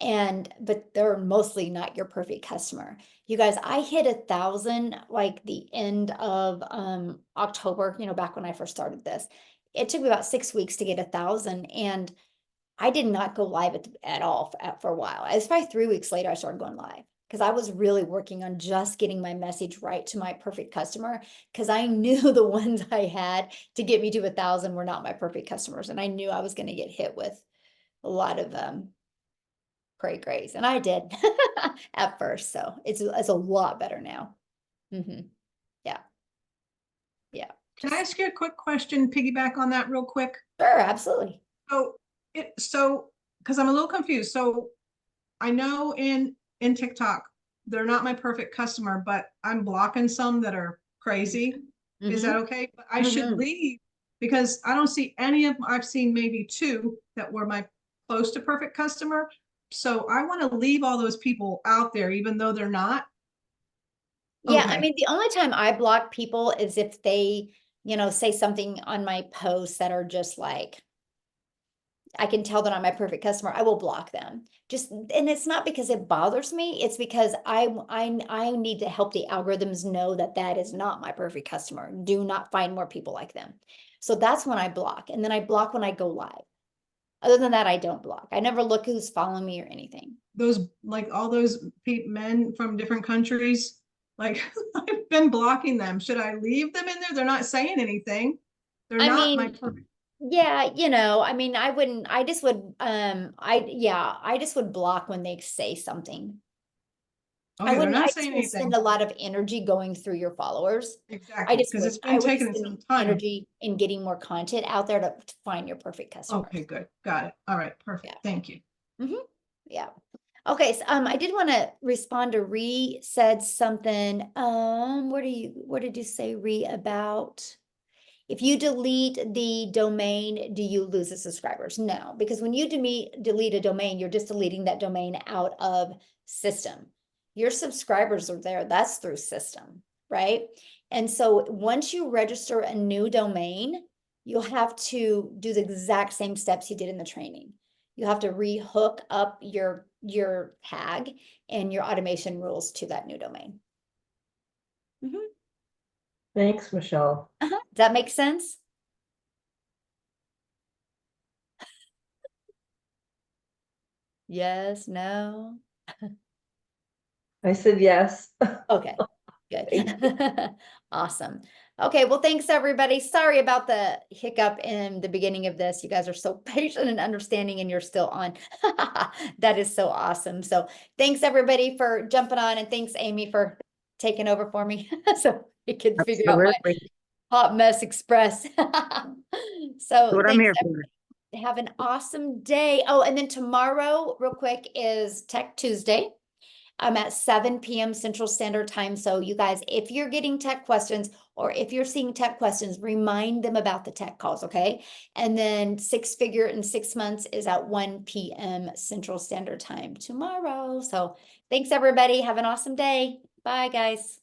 But they're mostly not your perfect customer. You guys, I hit 1,000 like the end of October, back when I first started this. It took me about 6 weeks to get 1,000, and I did not go live at all for a while. It was probably 3 weeks later I started going live because I was really working on just getting my message right to my perfect customer, because I knew the ones I had to get me to 1,000 were not my perfect customers, and I knew I was going to get hit with a lot of cray grays, and I did at first. So it's a lot better now. Yeah. Yeah. Can I ask you a quick question, piggyback on that real quick? Sure, absolutely. So because I'm a little confused. So I know in TikTok, they're not my perfect customer, but I'm blocking some that are crazy. Is that okay? But I should leave because I don't see any of them. I've seen maybe 2 that were my close to perfect customer. So I want to leave all those people out there, even though they're not. Yeah, Okay. I mean, the only time I block people is if they, say something on my posts that are just like, I can tell they're not my perfect customer, I will block them. And it's not because it bothers me, it's because I need to help the algorithms know that that is not my perfect customer. Do not find more people like them. So that's when I block, and then I block when I go live. Other than that, I don't block. I never look who's following me or anything. Those, like all those men from different countries, like I've been blocking them. Should I leave them in there? They're not saying anything. They're not my perfect. Yeah, I mean, I wouldn't, I just would, I just would block when they say something. Okay, they're not I saying wouldn't spend anything. a lot of energy going through your followers. Exactly, because it's been taking some time. Energy in getting more content out there to find your perfect customer. Okay, good. Got it. All right, perfect. Yeah. Thank you. Yeah. Okay, so I did want to respond to Ree said something. What did you say, Ree, about if you delete the domain, do you lose the subscribers? No, because when you delete a domain, you're just deleting that domain out of system. Your subscribers are there. That's through system, right? And so once you register a new domain, you'll have to do the exact same steps you did in the training. You have to re-hook up your tag and your automation rules to that new domain. Thanks, Michelle. Does that make sense? Yes, no. I said yes. Okay, good. Awesome. Okay, well, thanks, everybody. Sorry about the hiccup in the beginning of this. You guys are so patient and understanding, and you're still on. That is so awesome. So thanks, everybody, for jumping on, and thanks, Amy, for taking over for me so we can figure out my Absolutely. hot mess express. So That's what I'm thanks, here for. everybody. Have an awesome day. Oh, and then tomorrow, real quick, is Tech Tuesday. I'm at 7 p.m. Central Standard Time. So you guys, if you're getting tech questions or if you're seeing tech questions, remind them about the tech calls, okay? And then Six Figure in 6 months is at 1 p.m. Central Standard Time tomorrow. So thanks, everybody. Have an awesome day. Bye, guys.